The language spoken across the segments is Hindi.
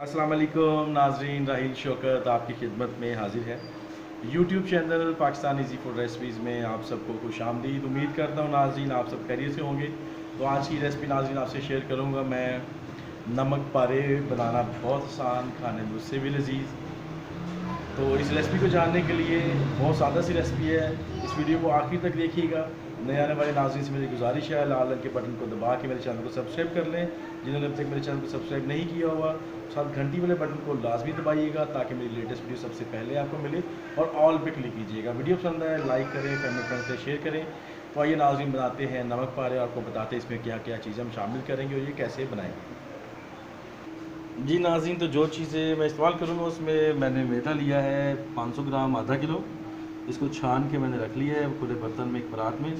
अस्सलाम वालेकुम नाजरीन, राहिल शौकत आपकी खिदमत में हाजिर है। YouTube channel Pakistan easy food recipes में आप सबको खुश आमदीद। उम्मीद करता हूँ नाजरीन आप सब खैरियत से होंगे। तो आज की रेसिपी नाजरीन आपसे शेयर करूँगा मैं नमक पारे बनाना, बहुत आसान, खाने में उससे भी लजीज। तो इस रेसिपी को जानने के लिए बहुत सादा सी रेसिपी है, इस वीडियो को आखिर तक देखिएगा। नए आने वाले नाज़रीन से मेरी गुजारिश है लाल रंग के बटन को दबा के मेरे चैनल को सब्सक्राइब कर लें। जिन्होंने अब तक मेरे चैनल को सब्सक्राइब नहीं किया हुआ, साथ घंटी वाले बटन को लाजमी दबाइएगा ताकि मेरी लेटेस्ट वीडियो सबसे पहले आपको मिले, और ऑल पे क्लिक कीजिएगा। वीडियो पसंद आए लाइक करें, फैमिली फ्रेंड से शेयर करें। तो आइए नाज़रीन बनाते हैं नमक पारे, आपको बताते हैं इसमें क्या क्या चीज़ें हम शामिल करेंगे और ये कैसे बनाएंगे। जी नाज़रीन, तो जो चीज़ें मैं इस्तेमाल करूँगा उसमें मैंने मैदा लिया है 500 ग्राम, आधा किलो। इसको छान के मैंने रख लिया है खुले बर्तन में, एक परात में।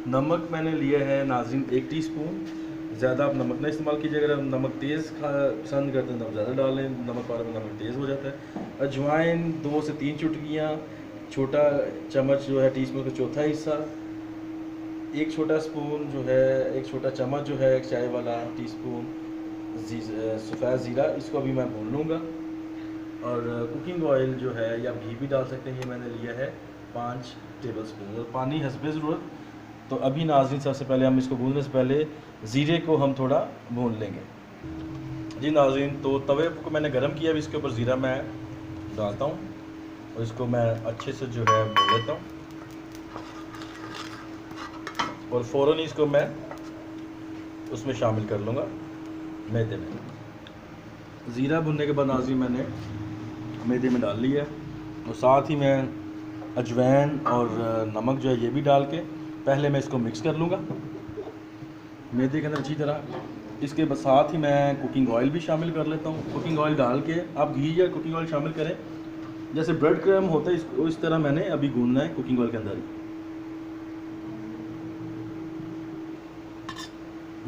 नमक मैंने लिया है नाज़रीन 1 टीस्पून। ज़्यादा आप नमक ना इस्तेमाल कीजिए, अगर आप नमक तेज़ पसंद करते हैं तो आप ज़्यादा डालें, नमक वाले में नमक तेज़ हो जाता है। अजवाइन 2 से 3 चुटकियाँ, छोटा चम्मच जो है टीस्पून का चौथा हिस्सा, एक छोटा स्पून जो है, एक छोटा चम्मच जो है एक चाय वाला टीस्पून सफ़ेद ज़ीरा, इसको अभी मैं भून लूँगा। और कुकिंग ऑयल जो है या घी भी डाल सकते हैं, ये मैंने लिया है 5 टेबल स्पून, और पानी हस्बे ज़रूरत। तो अभी नाज़रीन सबसे पहले हम इसको भूनने से पहले ज़ीरे को हम थोड़ा भून लेंगे। जी नाज़रीन, तो तवे को मैंने गरम किया, अभी इसके ऊपर ज़ीरा मैं डालता हूँ और इसको मैं अच्छे से जो है भून लेता हूँ, और फ़ौरन इसको मैं उसमें शामिल कर लूँगा मैदे में। ज़ीरा भुनने के बाद नाज़रीन मैंने मैदे में डाल लिया, और साथ ही मैं अजवाइन और नमक जो है ये भी डाल के पहले मैं इसको मिक्स कर लूँगा मैदे के अंदर अच्छी तरह। इसके साथ ही मैं कुकिंग ऑयल भी शामिल कर लेता हूँ। कुकिंग ऑयल डाल के आप घी या कुकिंग ऑयल शामिल करें, जैसे ब्रेड क्रम्ब होता है इसको इस तरह मैंने अभी गूंदना है कुकिंग ऑयल के अंदर ही।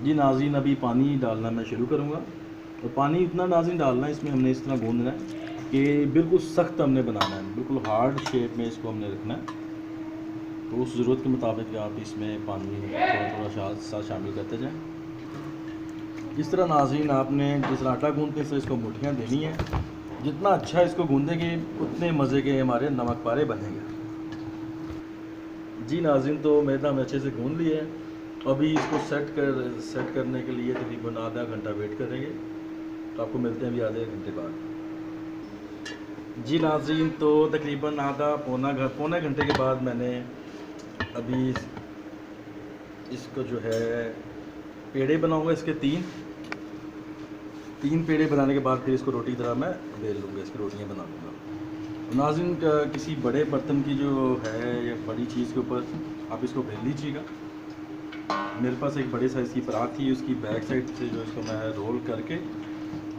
जी नाज़रीन, अभी पानी डालना मैं शुरू करूँगा, और पानी इतना नाज़रीन डालना है इसमें, हमने इस तरह गूंदना है कि बिल्कुल सख्त हमने बनाना है, बिल्कुल हार्ड शेप में इसको हमने रखना है। तो उस ज़रूरत के मुताबिक आप इसमें पानी थोड़ा थोड़ा साथ शामिल करते जाएं। इस तरह नाज़रीन आपने जिस तरह आटा गूंदते हैं इसको मुठियाँ देनी है। जितना अच्छा इसको गूंदेंगे उतने मज़े के हमारे नमक पारे बनेंगे। जी नाज़रीन, तो मैदा हम अच्छे से गूंद लिए है, अभी इसको सेट करने के लिए तकरीबन आधा घंटा वेट करेंगे। तो आपको मिलते हैं अभी आधे घंटे बाद। जी नाज़रीन, तो तकरीबन पौना घंटे के बाद मैंने अभी इसको जो है पेड़े बनाऊंगा, इसके तीन पेड़े बनाने के बाद फिर इसको रोटी की तरह मैं बेल लूँगा, इसकी रोटियां बना लूँगा। नाज़रीन, किसी बड़े बर्तन की जो है या बड़ी चीज़ के ऊपर आप इसको बेल लीजिएगा। मेरे पास एक बड़े साइज़ की परात थी, उसकी बैक साइड से जो इसको मैं रोल करके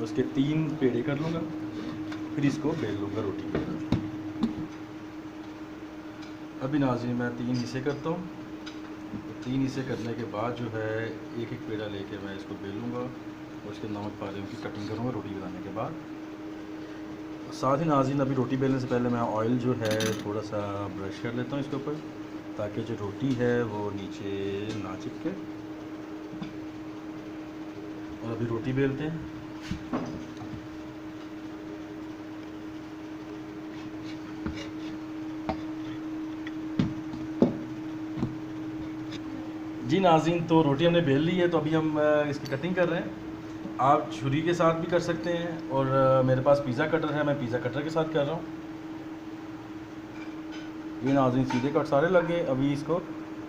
उसके 3 पेड़े कर लूँगा, फिर इसको बेल लूँगा रोटी की तरह। अभी नाज़रीन मैं 3 हिस्से करता हूँ, तो 3 हिस्से करने के बाद जो है एक एक पेड़ा लेके मैं इसको बेलूँगा और उसके नमक पारे की कटिंग करूँगा रोटी बनाने के बाद। साथ ही नाज़रीन, अभी रोटी बेलने से पहले मैं ऑयल जो है थोड़ा सा ब्रश कर लेता हूँ इसके ऊपर, ताकि जो रोटी है वो नीचे ना चिपके। और अभी रोटी बेलते हैं। जी नाज़रीन, तो रोटी हमने बेल ली है, तो अभी हम इसकी कटिंग कर रहे हैं। आप छुरी के साथ भी कर सकते हैं, और मेरे पास पिज़्ज़ा कटर है, मैं पिज़्ज़ा कटर के साथ कर रहा हूँ। ये नाज़रीन सीधे कट सारे लग गए, अभी इसको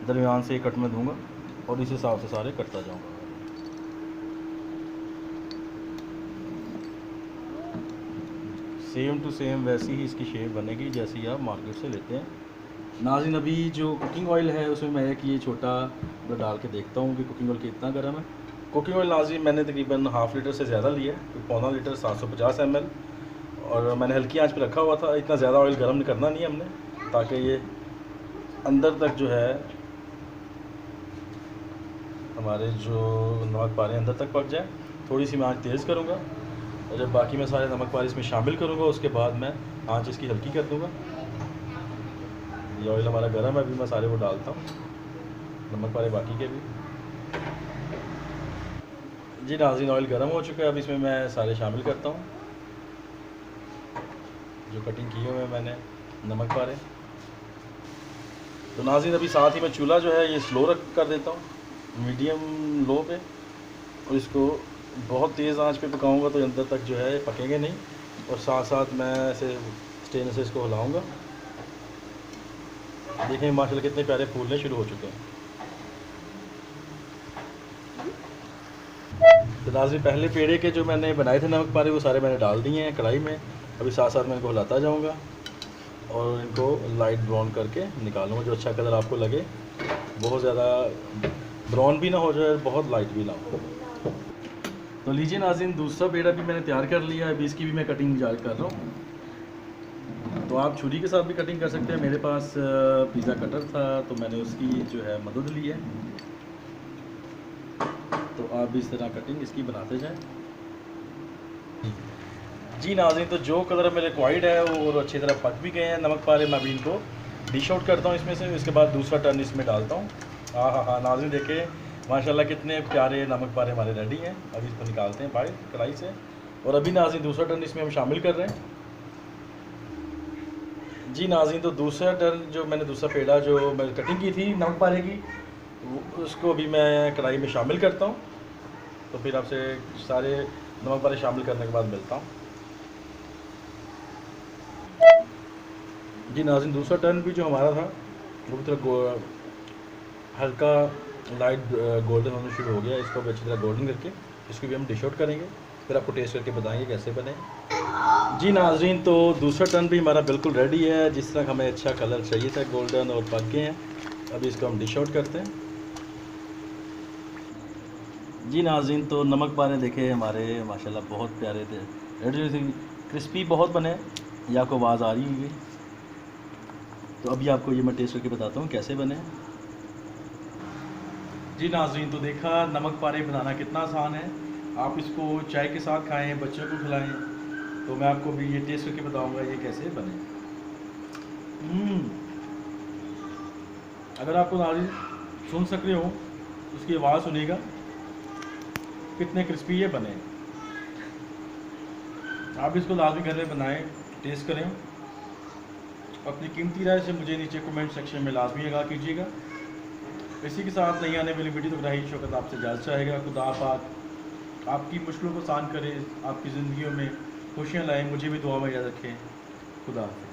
दरमियान से कट में दूंगा और इस हिसाब से सारे कटता जाऊंगा। सेम टू सेम वैसी ही इसकी शेप बनेगी जैसी आप मार्केट से लेते हैं। नाज़रीन, अभी जो कुकिंग ऑयल है उसमें मैं एक ये छोटा डाल के देखता हूँ कि कुकिंग ऑयल कितना गर्म है। कुकिंग ऑयल नाज़रीन मैंने तकरीबन ½ लीटर से ज़्यादा लिया है, तो पौना लीटर 750 ml, और मैंने हल्की आंच पे रखा हुआ था। इतना ज़्यादा ऑयल गर्म करना नहीं है हमने, ताकि ये अंदर तक जो है हमारे जो नमक पारे अंदर तक पक जाए। थोड़ी सी मैं आँच तेज़ करूँगा, और जब बाकी मैं सारे नमक पारे इसमें शामिल करूँगा उसके बाद मैं आँच इसकी हल्की कर दूँगा। ये ऑयल हमारा गर्म है, अभी मैं सारे वो डालता हूँ, नमक पारे बाकी के भी। जी नाज़रीन, ऑयल गर्म हो चुका है। अब इसमें मैं सारे शामिल करता हूँ जो कटिंग किए हुए हैं मैंने नमक पारे। तो नाज़रीन अभी साथ ही मैं चूल्हा जो है ये स्लो रख कर देता हूँ, मीडियम लो पे, और इसको बहुत तेज़ आंच पे पकाऊंगा तो अंदर तक जो है पकेंगे नहीं, और साथ साथ मैं ऐसे स्टेन से इसको हिलाऊंगा। देखें माशाल्लाह कितने प्यारे फूलने शुरू हो चुके हैं। तो नाज़रीन पहले पेड़े के जो मैंने बनाए थे नमक पारे वो सारे मैंने डाल दिए हैं कढ़ाई में। अभी साथ साथ मैं इनको हिलाता जाऊँगा और इनको लाइट ब्राउन करके निकालूंगा, जो अच्छा कलर आपको लगे। बहुत ज़्यादा ब्राउन भी ना हो जाए, बहुत लाइट भी ना हो। तो लीजिए नाज़रीन, दूसरा पेड़ा भी मैंने तैयार कर लिया है। अभी इसकी भी मैं कटिंग जारी कर रहा हूँ। तो आप छुरी के साथ भी कटिंग कर सकते हैं। मेरे पास पिज़्ज़ा कटर था तो मैंने उसकी जो है मदद ली है। तो आप भी इस तरह कटिंग इसकी बनाते जाएं। जी नाज़रीन, तो जो कलर मेरे रिक्वायर्ड है वो और अच्छी तरह पक भी गए हैं नमक पारे। मैं अभी इनको डिश आउट करता हूँ इसमें से। इसके बाद दूसरा टर्न इसमें डालता हूँ। हाँ नाज़रीन देखिए माशाल्लाह कितने प्यारे नमक पारे हमारे रेडी हैं। अभी इसको निकालते हैं बाहर कढ़ाई से। और अभी नाज़रीन दूसरा टर्न इसमें हम शामिल कर रहे हैं। जी नाज़रीन, तो दूसरा टर्न जो मैंने दूसरा पेड़ा जो मैंने कटिंग की थी नमक पारे की, उसको भी मैं कढ़ाई में शामिल करता हूँ। तो फिर आपसे सारे नमक पारे शामिल करने के बाद मिलता हूँ। जी नाज़रीन, दूसरा टर्न भी जो हमारा था वो भी थोड़ा हल्का लाइट गोल्डन होना शुरू हो गया। इसको भी अच्छी तरह गोल्डन करके इसको भी हम डिश आउट करेंगे, फिर आपको टेस्ट करके बताएंगे कैसे बने। जी नाज़रीन, तो दूसरा टर्न भी हमारा बिल्कुल रेडी है। जिस तरह हमें अच्छा कलर चाहिए था, गोल्डन और पक गए हैं। अभी इसको हम डिश आउट करते हैं। जी नाज़रीन, तो नमक पारे देखे हमारे माशाल्लाह बहुत प्यारे थे, रेडी क्रिस्पी बहुत बने। ये आपको आवाज़ आ रही होगी। तो अभी आपको ये मैं टेस्ट करके बताता हूँ कैसे बने। जी नाज़रीन, तो देखा नमक पारे बनाना कितना आसान है। आप इसको चाय के साथ खाएं, बच्चों को खिलाएं। तो मैं आपको भी ये टेस्ट करके बताऊंगा ये कैसे बने। अगर आपको नाज़रीन सुन सक रहे हो उसकी आवाज़ सुनिएगा कितने क्रिस्पी ये बने। आप इसको लाजमी घर में बनाएं, टेस्ट करें। अपनी कीमती राय से मुझे नीचे कमेंट सेक्शन में लाजमी आगाह कीजिएगा। इसी के साथ नहीं आने वाली वीडियो तो राही शौकत आपसे इजाज़त चाहेगा। खुदा पाक आपकी मुश्किलों को आसान करे, आपकी ज़िंदगियों में खुशियाँ लाए। मुझे भी दुआ में याद रखें। खुदा हाफ़िज़।